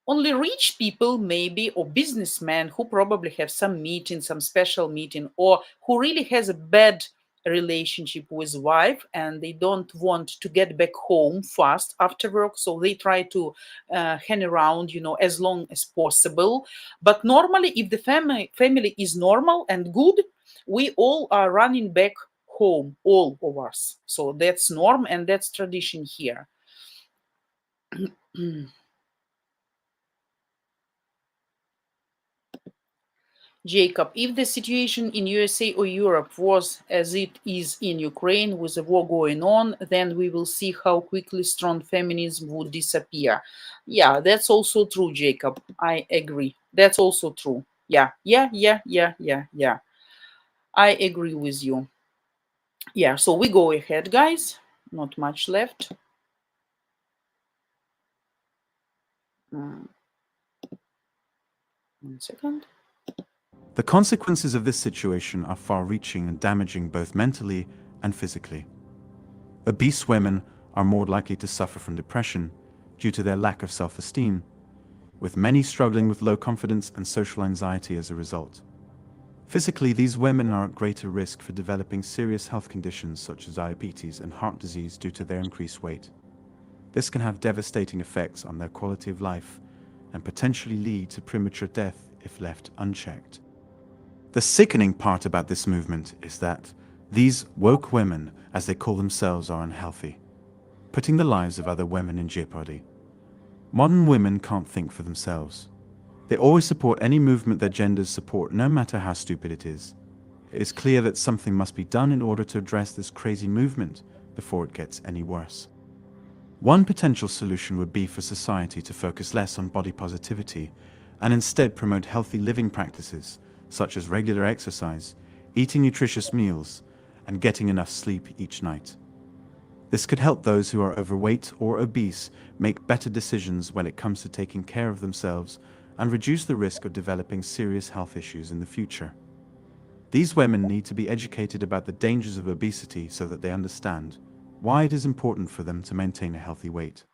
only rich people maybe, or businessmen who probably have some meeting, some special meeting, or who really has a bad relationship with wife and they don't want to get back home fast after work, so they try to hang around, as long as possible. But normally, if the family is normal and good, we all are running back home, all of us. So that's norm and that's tradition here. Jacob, if the situation in USA or Europe was as it is in Ukraine with a war going on, then we will see how quickly strong feminism would disappear. Yeah, that's also true, Jacob. I agree. That's also true. Yeah. I agree with you. Yeah, so we go ahead, guys. Not much left. Mm, 1 second. The consequences of this situation are far-reaching and damaging both mentally and physically. Obese women are more likely to suffer from depression due to their lack of self-esteem, with many struggling with low confidence and social anxiety as a result. Physically, these women are at greater risk for developing serious health conditions such as diabetes and heart disease due to their increased weight. This can have devastating effects on their quality of life and potentially lead to premature death if left unchecked. The sickening part about this movement is that these woke women, as they call themselves, are unhealthy, putting the lives of other women in jeopardy. Modern women can't think for themselves. They always support any movement their genders support, no matter how stupid it is. It is clear that something must be done in order to address this crazy movement before it gets any worse. One potential solution would be for society to focus less on body positivity and instead promote healthy living practices such as regular exercise, eating nutritious meals, and getting enough sleep each night. This could help those who are overweight or obese make better decisions when it comes to taking care of themselves and reduce the risk of developing serious health issues in the future. These women need to be educated about the dangers of obesity so that they understand why it is important for them to maintain a healthy weight.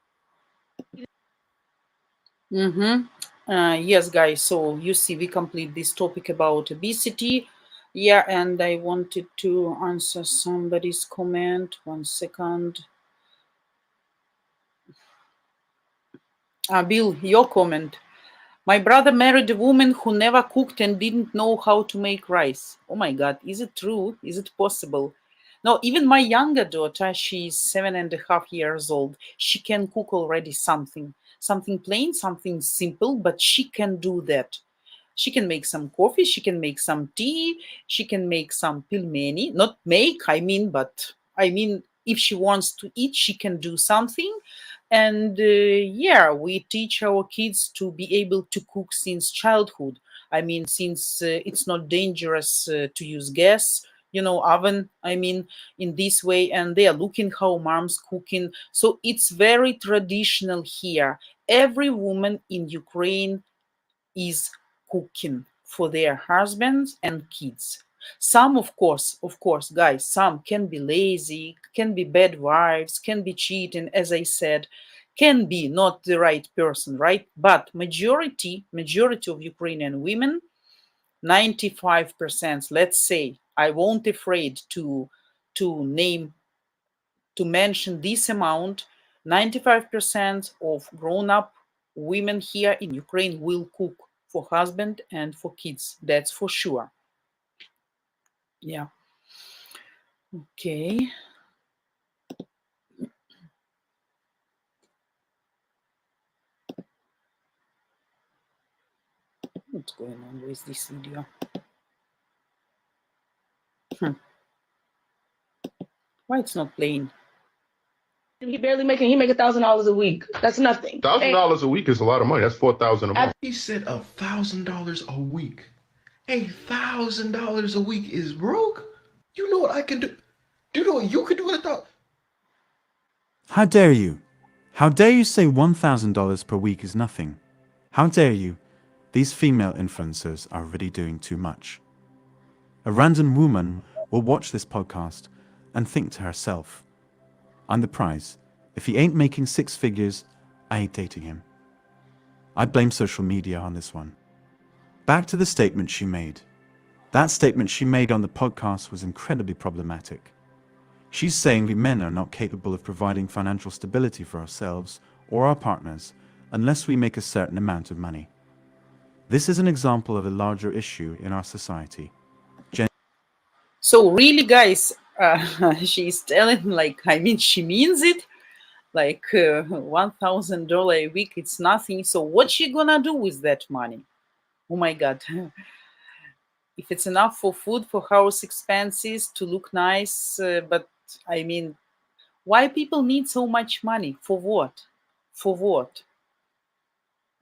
Yes, guys. So you see, we complete this topic about obesity. Yeah, and I wanted to answer somebody's comment. 1 second. Bill, your comment. My brother married a woman who never cooked and didn't know how to make rice. Oh my God, is it true? Is it possible? No, even my younger daughter, she's 7.5 years old. She can cook already something plain, something simple, but she can do that. She can make some coffee, she can make some tea, she can make some pilmeni. Not make, but I mean, if she wants to eat, she can do something. And yeah, we teach our kids to be able to cook since childhood. I mean, since it's not dangerous to use gas, oven, in this way, and they are looking how mom's cooking. So it's very traditional here. Every woman in Ukraine is cooking for their husbands and kids. Some, of course, guys, some can be lazy, can be bad wives, can be cheating, as I said, can be not the right person, right? But majority of Ukrainian women, 95%, let's say, I won't afraid to name to mention this amount, 95% of grown-up women here in Ukraine will cook for husband and for kids. That's for sure. Yeah. Okay. What's going on with this video? Why it's not playing? He barely making. He make $1,000 a week. That's nothing. $1,000 a week is a lot of money. That's $4,000 a month. He said $1,000 a week. $1,000 a week is broke. You know what I can do? Do you know what you could do with $1,000? How dare you? How dare you say $1,000 per week is nothing? How dare you? These female influencers are really doing too much. A random woman will watch this podcast and think to herself, I'm the prize. If he ain't making six figures, I ain't dating him. I blame social media on this one. Back to the statement she made. That statement she made on the podcast was incredibly problematic. She's saying we men are not capable of providing financial stability for ourselves or our partners unless we make a certain amount of money. This is an example of a larger issue in our society. So really, guys, she's telling, she means it. Like $1,000 a week, it's nothing. So what's she gonna do with that money? Oh my God. If it's enough for food, for house expenses, to look nice, but why people need so much money? For what? For what?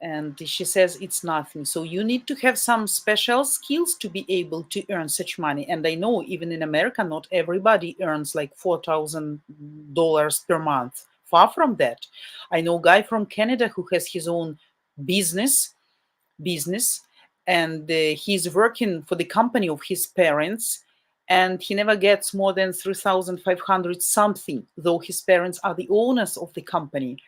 And she says it's nothing. So you need to have some special skills to be able to earn such money. And I know even in America, not everybody earns like $4,000 per month. Far from that. I know a guy from Canada who has his own business, and he's working for the company of his parents, and he never gets more than 3,500 something, though his parents are the owners of the company.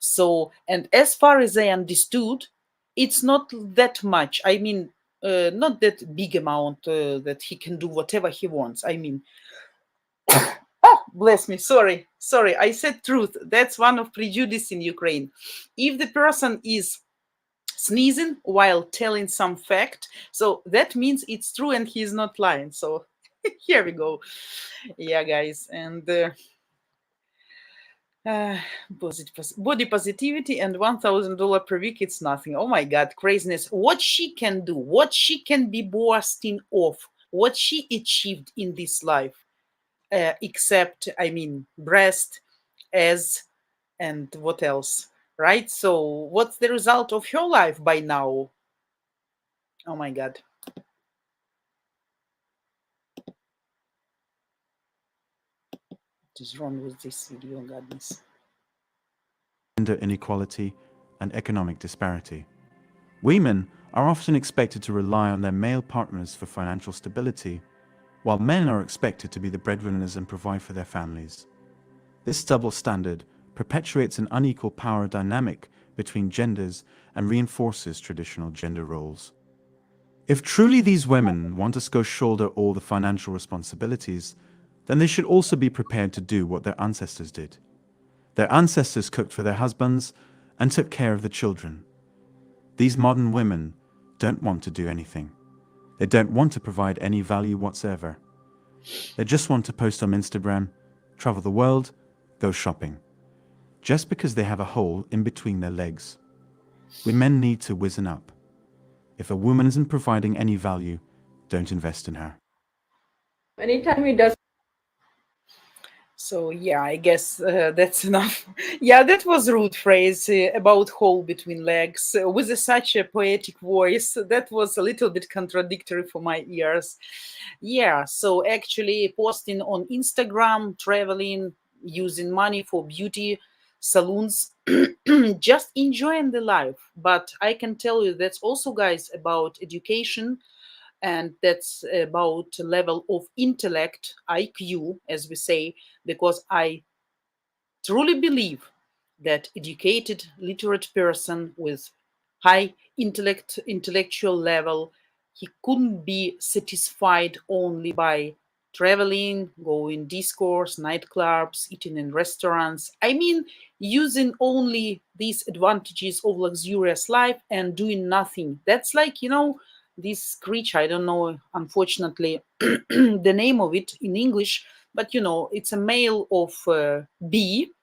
So, and as far as I understood, it's not that much. I mean, not that big amount that he can do whatever he wants. I mean, oh, bless me. Sorry. I said truth. That's one of prejudice in Ukraine. If the person is sneezing while telling some fact, so that means it's true and he's not lying. So here we go. Yeah, guys. And body positivity and $1,000 per week, it's nothing. Oh my god, craziness. What she can do, what she can be boasting of, what she achieved in this life, except, I mean, breast, as, and what else, right? So what's the result of her life by now? Oh my god. What is wrong with this video, goodness? Gender inequality and economic disparity. Women are often expected to rely on their male partners for financial stability, while men are expected to be the breadwinners and provide for their families. This double standard perpetuates an unequal power dynamic between genders and reinforces traditional gender roles. If truly these women want to go shoulder all the financial responsibilities, then they should also be prepared to do what their ancestors did. Their ancestors cooked for their husbands and took care of the children. These modern women don't want to do anything. They don't want to provide any value whatsoever. They just want to post on Instagram, travel the world, go shopping, just because they have a hole in between their legs. We men need to wizen up. If a woman isn't providing any value, don't invest in her. Anytime he does. So yeah, I guess that's enough. Yeah, that was rude phrase about hole between legs with such a poetic voice. That was a little bit contradictory for my ears. Yeah, so actually posting on Instagram, traveling, using money for beauty salons, just enjoying the life. But I can tell you that's also, guys, about education, and that's about level of intellect, IQ, as we say, because I truly believe that educated, literate person with high intellectual level, he couldn't be satisfied only by traveling, going discourse, nightclubs, eating in restaurants. I mean, using only these advantages of luxurious life and doing nothing. That's like, this creature, I don't know, unfortunately, the name of it in English, but it's a male of bee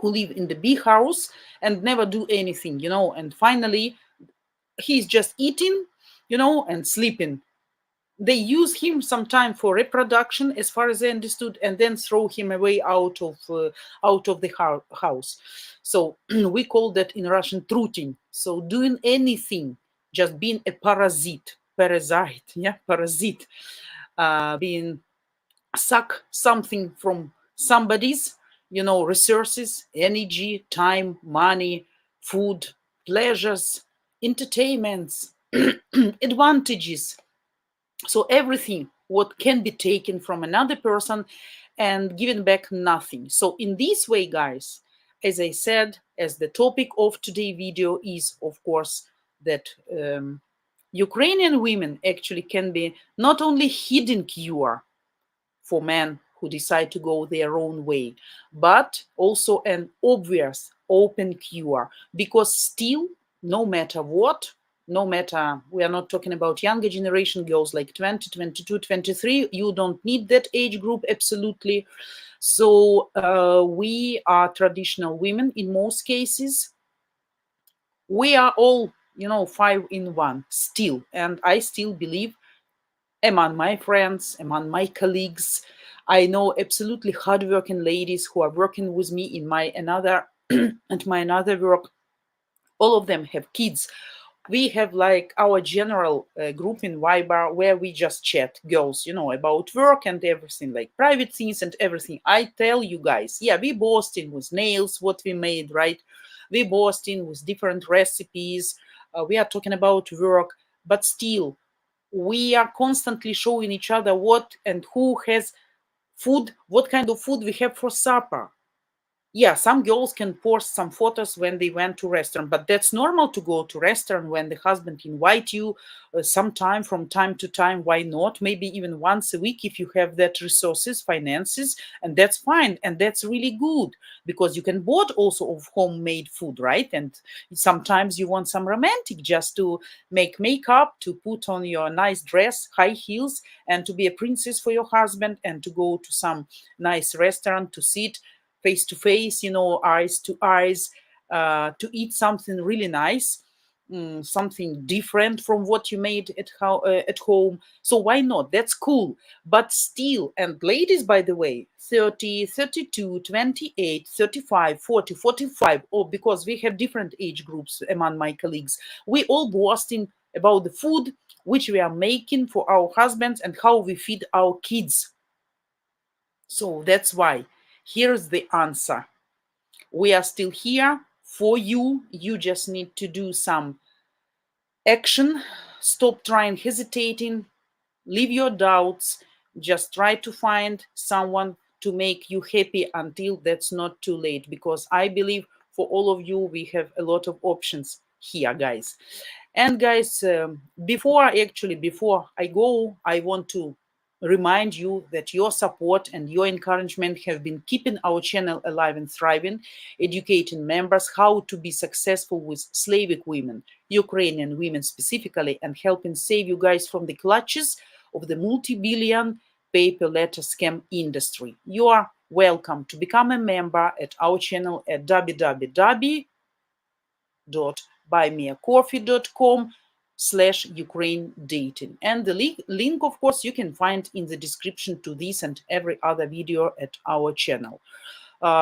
who live in the bee house and never do anything, and finally he's just eating, and sleeping. They use him sometime for reproduction, as far as I understood, and then throw him away out of the house. So we call that in Russian truting. So doing anything, just being a parasite, being suck something from somebody's, resources, energy, time, money, food, pleasures, entertainments, advantages. So everything what can be taken from another person and given back nothing. So in this way, guys, as I said, as the topic of today's video is, of course, that Ukrainian women actually can be not only hidden cure for men who decide to go their own way, but also an obvious open cure, because still, no matter what, no matter, we are not talking about younger generation girls like 20, 22, 23, you don't need that age group, absolutely. So we are traditional women in most cases. We are all, 5 in 1 still, and I still believe among my friends, among my colleagues, I know absolutely hardworking ladies who are working with me in my another and my another work. All of them have kids. We have like our general group in Viber where we just chat, girls, you know, about work and everything, like private things and everything. I tell you guys, yeah, we boasting with nails, what we made, right? We boasting with different recipes. We are talking about work, but still, we are constantly showing each other what and who has food, what kind of food we have for supper. Yeah, some girls can post some photos when they went to restaurant, but that's normal to go to restaurant when the husband invite you sometime from time to time. Why not? Maybe even once a week if you have that resources, finances, and that's fine. And that's really good because you can bought also of homemade food, right? And sometimes you want some romantic just to make makeup, to put on your nice dress, high heels, and to be a princess for your husband and to go to some nice restaurant to sit face to face, you know, eyes to eyes, to eat something really nice, something different from what you made at home. So why not? That's cool. But still, and ladies, by the way, 30, 32, 28, 35, 40, 45, or because we have different age groups among my colleagues, we all boasting about the food which we are making for our husbands and how we feed our kids. So that's why. Here's the answer. We are still here for you. You just need to do some action. Stop trying, hesitating. Leave your doubts. Just try to find someone to make you happy until that's not too late. Because I believe for all of you, we have a lot of options here, guys. And guys, before I go, I want to remind you that your support and your encouragement have been keeping our channel alive and thriving, educating members how to be successful with Slavic women, Ukrainian women specifically, and helping save you guys from the clutches of the multi-billion paper letter scam industry. You are welcome to become a member at our channel at www.buymeacoffee.com/Ukraine dating. And the link, of course, you can find in the description to this and every other video at our channel.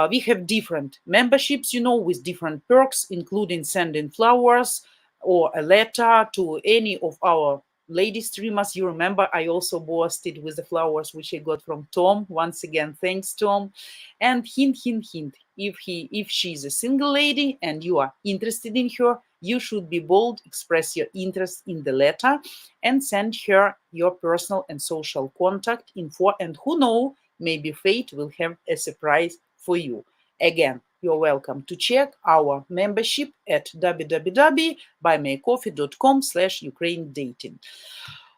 We have different memberships, you know, with different perks, including sending flowers or a letter to any of our lady streamers. You remember I also boasted with the flowers which I got from Tom. Once again, thanks, Tom. And hint, hint, hint, if she's a single lady and you are interested in her, you should be bold, express your interest in the letter, and send her your personal and social contact info. And who knows, maybe fate will have a surprise for you. Again, you're welcome to check our membership at www.buymeacoffee.com/Ukraine dating.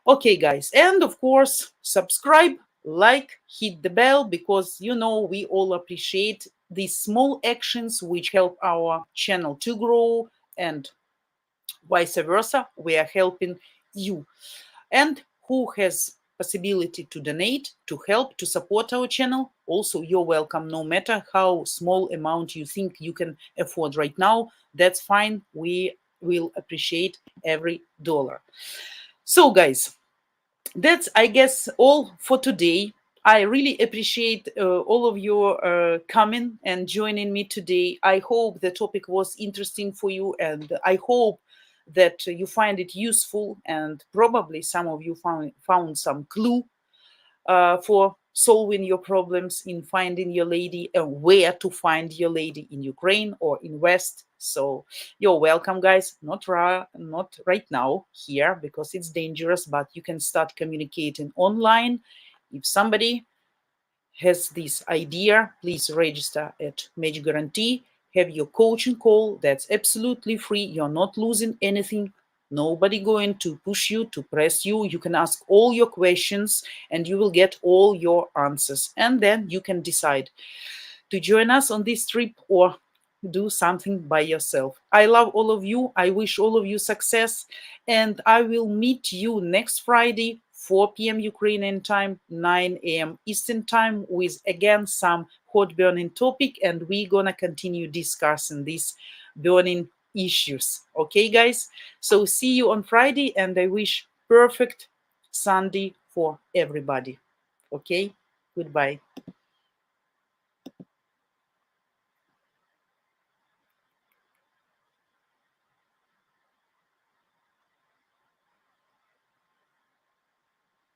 Okay, guys, and of course, subscribe, like, hit the bell, because you know we all appreciate these small actions which help our channel to grow, and vice versa, we are helping you. And who has possibility to donate, to help, to support our channel, also you're welcome. No matter how small amount you think you can afford right now, that's fine. We will appreciate every dollar. So guys, that's, I guess, all for today. I really appreciate all of your coming and joining me today. I hope the topic was interesting for you, and I hope that you find it useful, and probably some of you found some clue for solving your problems in finding your lady and where to find your lady in Ukraine or in West. So you're welcome, guys. Not right now here because it's dangerous, but you can start communicating online. If somebody has this idea, please register at Match Guarantee. Have your coaching call. That's absolutely free. You're not losing anything. Nobody going to push you, to press you. You can ask all your questions and you will get all your answers. And then you can decide to join us on this trip or do something by yourself. I love all of you. I wish all of you success. And I will meet you next Friday, 4 p.m. Ukrainian time, 9 a.m. Eastern time, with again some hot burning topic. And we're gonna continue discussing these burning issues. Okay, guys? So see you on Friday, and I wish perfect Sunday for everybody. Okay? Goodbye.